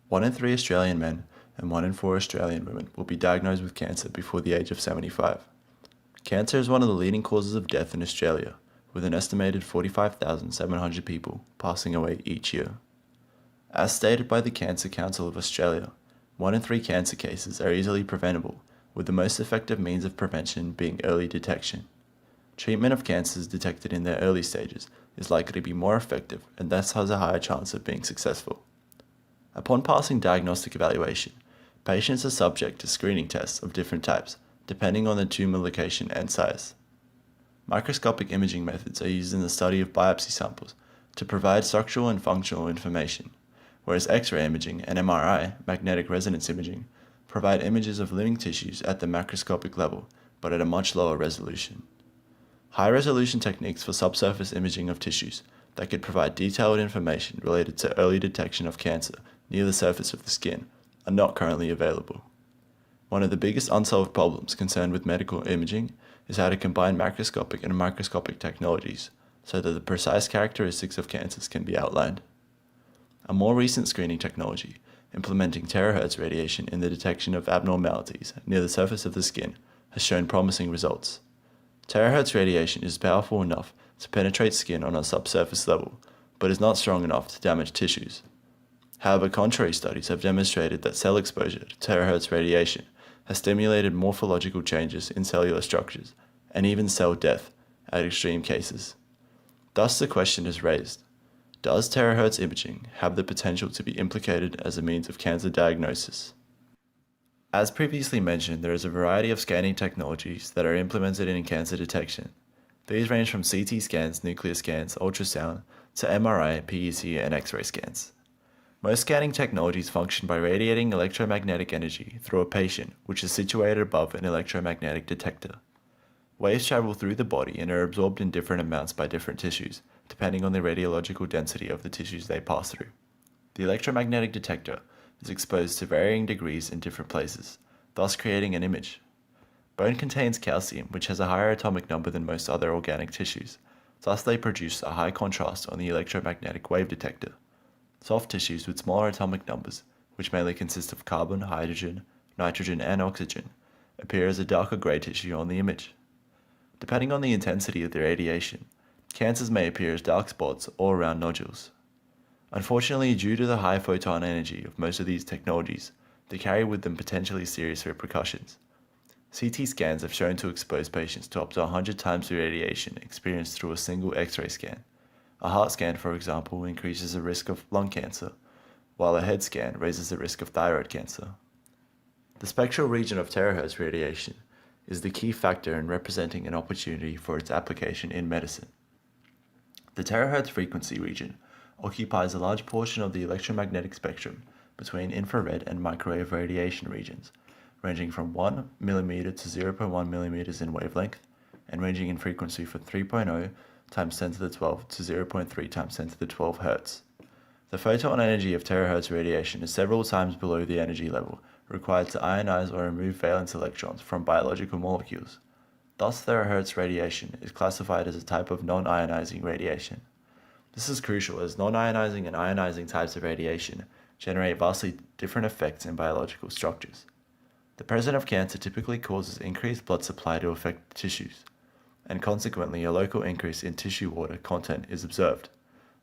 1 in 3 Australian men and 1 in 4 Australian women will be diagnosed with cancer before the age of 75. Cancer is one of the leading causes of death in Australia, with an estimated 45,700 people passing away each year. As stated by the Cancer Council of Australia, 1 in 3 cancer cases are easily preventable, with the most effective means of prevention being early detection. Treatment of cancers detected in their early stages is likely to be more effective and thus has a higher chance of being successful. Upon passing diagnostic evaluation, patients are subject to screening tests of different types, depending on the tumor location and size. Microscopic imaging methods are used in the study of biopsy samples to provide structural and functional information, whereas X-ray imaging and MRI, magnetic resonance imaging, provide images of living tissues at the macroscopic level, but at a much lower resolution. High-resolution techniques for subsurface imaging of tissues that could provide detailed information related to early detection of cancer near the surface of the skin are not currently available. One of the biggest unsolved problems concerned with medical imaging is how to combine macroscopic and microscopic technologies so that the precise characteristics of cancers can be outlined. A more recent screening technology, implementing terahertz radiation in the detection of abnormalities near the surface of the skin, has shown promising results. Terahertz radiation is powerful enough to penetrate skin on a subsurface level, but is not strong enough to damage tissues. However, contrary studies have demonstrated that cell exposure to terahertz radiation has stimulated morphological changes in cellular structures, and even cell death at extreme cases. Thus the question is raised, does terahertz imaging have the potential to be implicated as a means of cancer diagnosis? As previously mentioned, there is a variety of scanning technologies that are implemented in cancer detection. These range from CT scans, nuclear scans, ultrasound, to MRI, PET, and X-ray scans. Most scanning technologies function by radiating electromagnetic energy through a patient, which is situated above an electromagnetic detector. Waves travel through the body and are absorbed in different amounts by different tissues, depending on the radiological density of the tissues they pass through. The electromagnetic detector is exposed to varying degrees in different places, thus creating an image. Bone contains calcium, which has a higher atomic number than most other organic tissues, thus they produce a high contrast on the electromagnetic wave detector. Soft tissues with smaller atomic numbers, which mainly consist of carbon, hydrogen, nitrogen, and oxygen, appear as a darker grey tissue on the image. Depending on the intensity of the radiation, cancers may appear as dark spots or round nodules. Unfortunately, due to the high photon energy of most of these technologies, they carry with them potentially serious repercussions. CT scans have shown to expose patients to up to 100 times the radiation experienced through a single X-ray scan. A heart scan, for example, increases the risk of lung cancer, while a head scan raises the risk of thyroid cancer. The spectral region of terahertz radiation is the key factor in representing an opportunity for its application in medicine. The terahertz frequency region occupies a large portion of the electromagnetic spectrum between infrared and microwave radiation regions, ranging from 1 mm to 0.1 mm in wavelength, and ranging in frequency from 3.0 times 10 to the 12 to 0.3 times 10 to the 12 Hz. The photon energy of terahertz radiation is several times below the energy level required to ionize or remove valence electrons from biological molecules. Thus, terahertz radiation is classified as a type of non-ionizing radiation. This is crucial as non-ionizing and ionizing types of radiation generate vastly different effects in biological structures. The presence of cancer typically causes increased blood supply to affect tissues, and consequently a local increase in tissue water content is observed.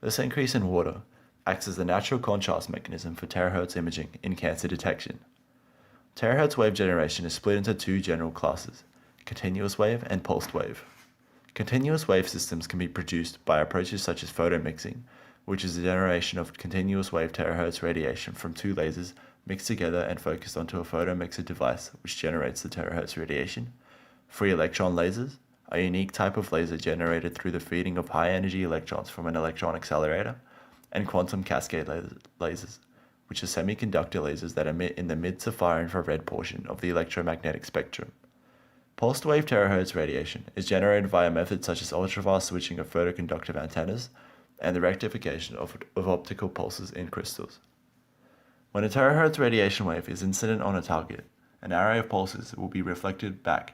This increase in water acts as the natural contrast mechanism for terahertz imaging in cancer detection. Terahertz wave generation is split into two general classes, continuous wave and pulsed wave. Continuous wave systems can be produced by approaches such as photomixing, which is the generation of continuous wave terahertz radiation from two lasers mixed together and focused onto a photomixer device which generates the terahertz radiation. Free electron lasers, a unique type of laser generated through the feeding of high-energy electrons from an electron accelerator, and quantum cascade lasers, which are semiconductor lasers that emit in the mid to far infrared portion of the electromagnetic spectrum. Pulsed wave terahertz radiation is generated via methods such as ultrafast switching of photoconductive antennas and the rectification of optical pulses in crystals. When a terahertz radiation wave is incident on a target, an array of pulses will be reflected back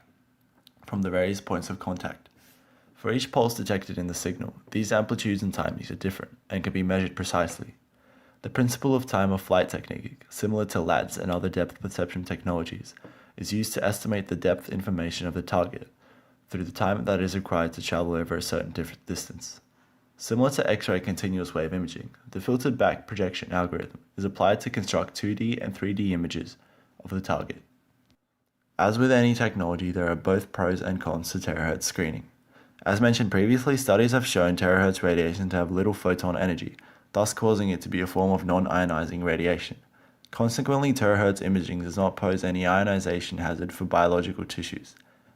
from the various points of contact. For each pulse detected in the signal, these amplitudes and timings are different and can be measured precisely. The principle of time of flight technique, similar to LADS and other depth perception technologies, is used to estimate the depth information of the target through the time that is required to travel over a certain distance. Similar to X-ray continuous wave imaging, the filtered back projection algorithm is applied to construct 2D and 3D images of the target. As with any technology, there are both pros and cons to terahertz screening. As mentioned previously, studies have shown terahertz radiation to have little photon energy, thus causing it to be a form of non-ionizing radiation. Consequently, terahertz imaging does not pose any ionization hazard for biological tissues.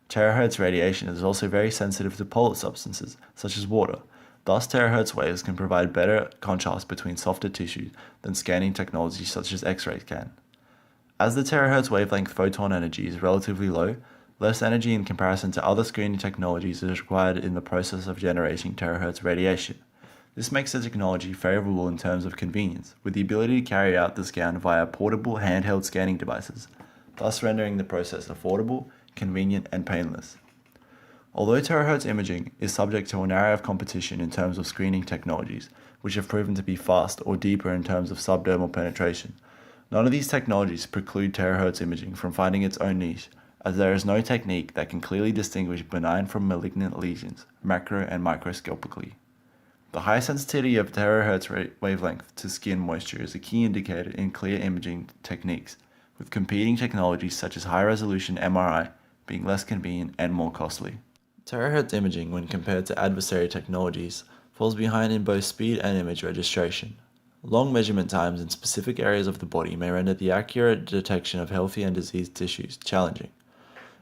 Terahertz radiation is also very sensitive to polar substances, such as water. Thus, terahertz waves can provide better contrast between softer tissues than scanning technologies such as X-rays can. As the terahertz wavelength photon energy is relatively low, less energy in comparison to other screening technologies is required in the process of generating terahertz radiation. This makes the technology favorable in terms of convenience, with the ability to carry out the scan via portable handheld scanning devices, thus rendering the process affordable, convenient, and painless. Although terahertz imaging is subject to an area of competition in terms of screening technologies, which have proven to be fast or deeper in terms of subdermal penetration, none of these technologies preclude terahertz imaging from finding its own niche, as there is no technique that can clearly distinguish benign from malignant lesions, macro and microscopically. The high sensitivity of terahertz wavelength to skin moisture is a key indicator in clear imaging techniques, with competing technologies such as high-resolution MRI being less convenient and more costly. Terahertz imaging, when compared to adversary technologies, falls behind in both speed and image registration. Long measurement times in specific areas of the body may render the accurate detection of healthy and diseased tissues challenging.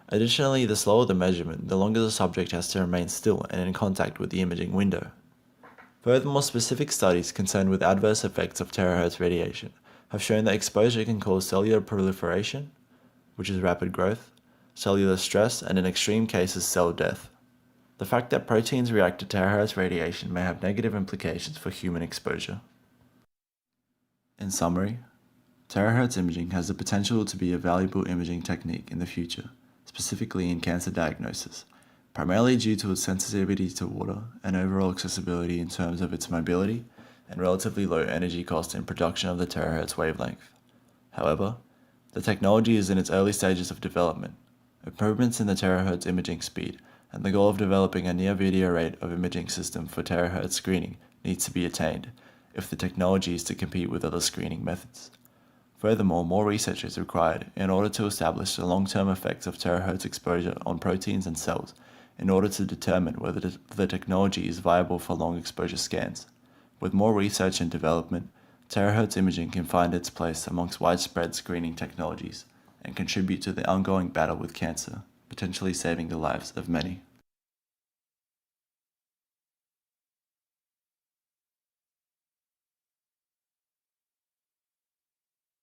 Additionally, the slower the measurement, the longer the subject has to remain still and in contact with the imaging window. Furthermore, specific studies concerned with adverse effects of terahertz radiation have shown that exposure can cause cellular proliferation, which is rapid growth, cellular stress, and in extreme cases, cell death. The fact that proteins react to terahertz radiation may have negative implications for human exposure. In summary, terahertz imaging has the potential to be a valuable imaging technique in the future, specifically in cancer diagnosis, primarily due to its sensitivity to water and overall accessibility in terms of its mobility and relatively low energy cost in production of the terahertz wavelength. However, the technology is in its early stages of development. Improvements in the terahertz imaging speed and the goal of developing a near video rate of imaging system for terahertz screening needs to be attained if the technology is to compete with other screening methods. Furthermore, more research is required in order to establish the long-term effects of terahertz exposure on proteins and cells in order to determine whether the technology is viable for long exposure scans. With more research and development, terahertz imaging can find its place amongst widespread screening technologies and contribute to the ongoing battle with cancer, potentially saving the lives of many.